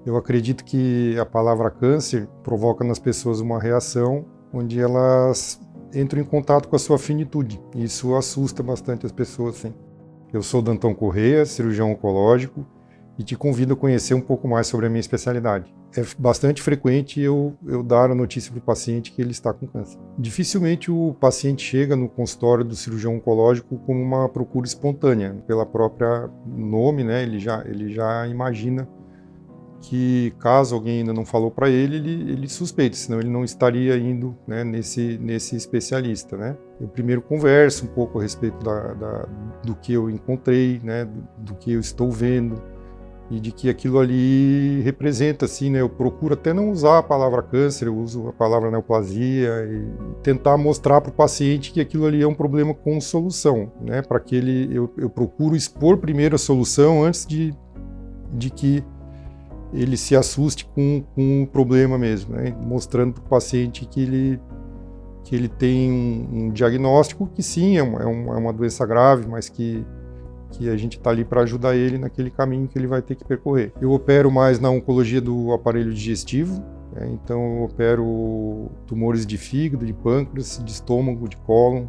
Eu acredito que a palavra câncer provoca nas pessoas uma reação onde elas entram em contato com a sua finitude. Isso assusta bastante as pessoas, sim. Eu sou Danton Corrêa, cirurgião oncológico, e te convido a conhecer um pouco mais sobre a minha especialidade. É bastante frequente eu dar a notícia para o paciente que ele está com câncer. Dificilmente o paciente chega no consultório do cirurgião oncológico como uma procura espontânea. Pela própria nome, né, ele já imagina que, caso alguém ainda não falou para ele suspeita, senão ele não estaria indo, né, nesse especialista, né? Eu primeiro converso um pouco a respeito do que eu encontrei, né, do que eu estou vendo, e de que aquilo ali representa, assim, né? Eu procuro até não usar a palavra câncer, eu uso a palavra neoplasia e tentar mostrar para o paciente que aquilo ali é um problema com solução, né? Para que eu procuro expor primeiro a solução antes de que ele se assuste com o problema mesmo, né? Mostrando para o paciente que ele tem um diagnóstico que sim, é uma doença grave, mas que a gente está ali para ajudar ele naquele caminho que ele vai ter que percorrer. Eu opero mais na oncologia do aparelho digestivo, né? Então eu opero tumores de fígado, de pâncreas, de estômago, de cólon,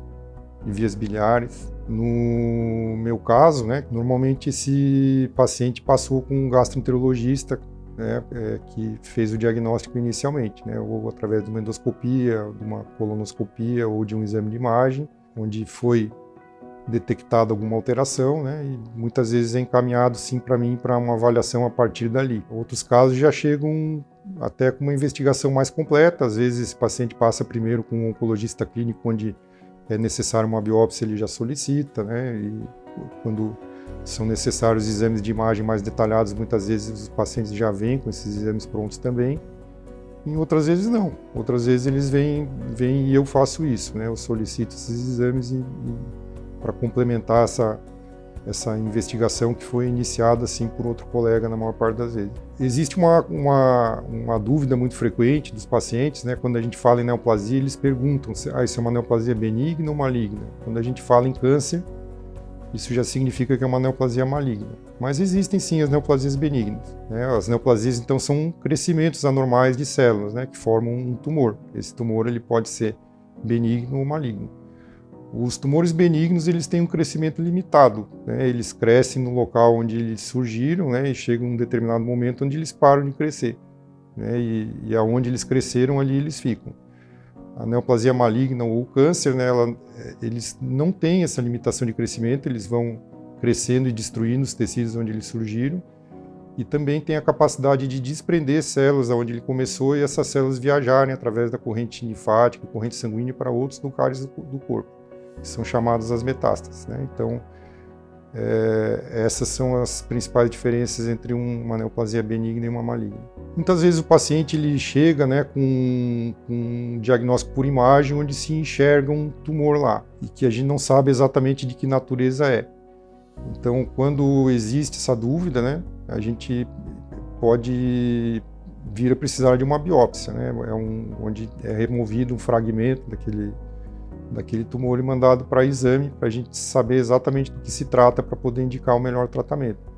de vias biliares. No meu caso, né, normalmente esse paciente passou com um gastroenterologista, né, que fez o diagnóstico inicialmente, né, ou através de uma endoscopia, de uma colonoscopia ou de um exame de imagem, onde foi detectada alguma alteração, né, e muitas vezes é encaminhado sim para mim para uma avaliação a partir dali. Outros casos já chegam até com uma investigação mais completa. Às vezes esse paciente passa primeiro com um oncologista clínico, onde é necessário uma biópsia, ele já solicita, né, e quando são necessários exames de imagem mais detalhados, muitas vezes os pacientes já vêm com esses exames prontos também. E outras vezes não. Outras vezes eles vêm e eu faço isso, né, eu solicito esses exames para complementar essa investigação que foi iniciada assim por outro colega na maior parte das vezes. Existe uma dúvida muito frequente dos pacientes, né? Quando a gente fala em neoplasia, eles perguntam se isso é uma neoplasia benigna ou maligna. Quando a gente fala em câncer, isso já significa que é uma neoplasia maligna. Mas existem sim as neoplasias benignas, né? As neoplasias então são crescimentos anormais de células, né, que formam um tumor. Esse tumor ele pode ser benigno ou maligno. Os tumores benignos, eles têm um crescimento limitado, né? Eles crescem no local onde eles surgiram, né? E chegam um determinado momento onde eles param de crescer, né? E aonde eles cresceram, ali eles ficam. A neoplasia maligna ou o câncer, né, eles não têm essa limitação de crescimento, eles vão crescendo e destruindo os tecidos onde eles surgiram, e também tem a capacidade de desprender células onde ele começou e essas células viajarem através da corrente linfática, corrente sanguínea para outros lugares do corpo, que são chamadas as metástases, né? Então, essas são as principais diferenças entre uma neoplasia benigna e uma maligna. Muitas vezes o paciente ele chega, né, com um diagnóstico por imagem, onde se enxerga um tumor lá, e que a gente não sabe exatamente de que natureza é. Então, quando existe essa dúvida, né, a gente pode vir a precisar de uma biópsia, né, onde é removido um fragmento daquele tumor e mandado para exame, para a gente saber exatamente do que se trata, para poder indicar o melhor tratamento.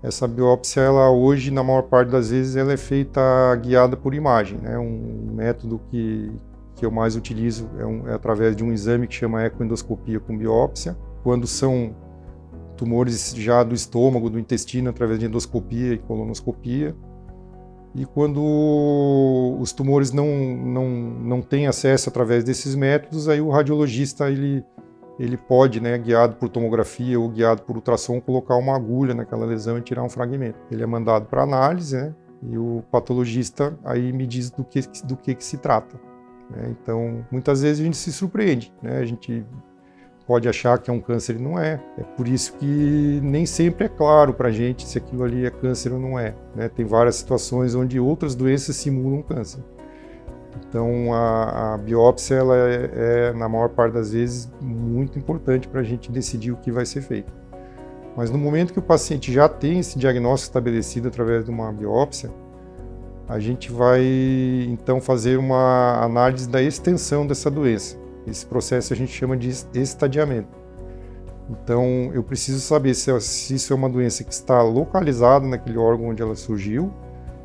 Essa biópsia, ela hoje, na maior parte das vezes, ela é feita guiada por imagem, né? Um método que eu mais utilizo é através de um exame que chama ecoendoscopia com biópsia. Quando são tumores já do estômago, do intestino, através de endoscopia e colonoscopia. E quando os tumores não têm acesso através desses métodos, aí o radiologista ele pode, né, guiado por tomografia ou guiado por ultrassom, colocar uma agulha naquela lesão e tirar um fragmento. Ele é mandado para análise, né, e o patologista aí me diz do que se trata, né? Então, muitas vezes a gente se surpreende, né? A gente pode achar que é um câncer e não é. É por isso que nem sempre é claro para a gente se aquilo ali é câncer ou não é, né? Tem várias situações onde outras doenças simulam câncer. Então a biópsia ela na maior parte das vezes, muito importante para a gente decidir o que vai ser feito. Mas no momento que o paciente já tem esse diagnóstico estabelecido através de uma biópsia, a gente vai então fazer uma análise da extensão dessa doença. Esse processo a gente chama de estadiamento. Então, eu preciso saber se isso é uma doença que está localizada naquele órgão onde ela surgiu,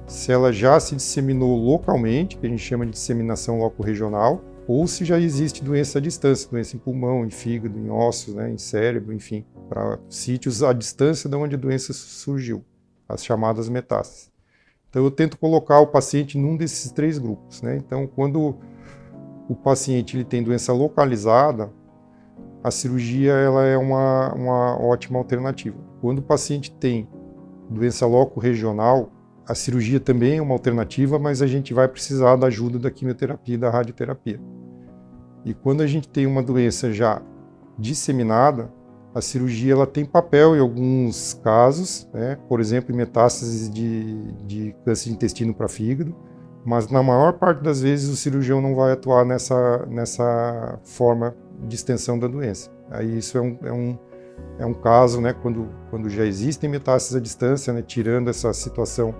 se ela já se disseminou localmente, que a gente chama de disseminação locorregional, ou se já existe doença à distância, doença em pulmão, em fígado, em ossos, né, em cérebro, enfim, para sítios à distância de onde a doença surgiu, as chamadas metástases. Então eu tento colocar o paciente num desses 3 grupos, né? Então quando o paciente ele tem doença localizada, a cirurgia ela é uma ótima alternativa. Quando o paciente tem doença locorregional, a cirurgia também é uma alternativa, mas a gente vai precisar da ajuda da quimioterapia e da radioterapia. E quando a gente tem uma doença já disseminada, a cirurgia ela tem papel em alguns casos, né? Por exemplo, em metástases de câncer de intestino para fígado, mas na maior parte das vezes o cirurgião não vai atuar nessa forma de extensão da doença. Aí isso é um caso, né, quando já existem metástases à distância, né, tirando essa situação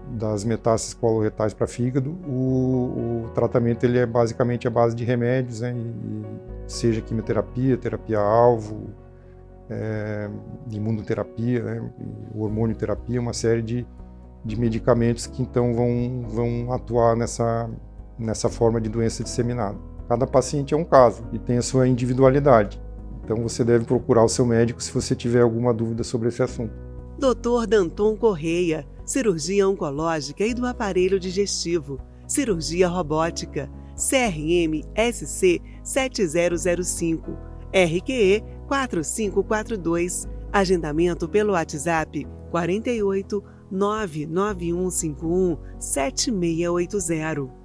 das metástases coloretais para fígado, o tratamento ele é basicamente a base de remédios, né, seja quimioterapia, terapia-alvo, imunoterapia, né, hormonioterapia, uma série de medicamentos que então vão atuar nessa forma de doença disseminada. Cada paciente é um caso e tem a sua individualidade. Então você deve procurar o seu médico se você tiver alguma dúvida sobre esse assunto. Dr. Danton Correia, cirurgia oncológica e do aparelho digestivo, cirurgia robótica, CRM SC 7005, RQE 4542, agendamento pelo WhatsApp 48 99151 7680.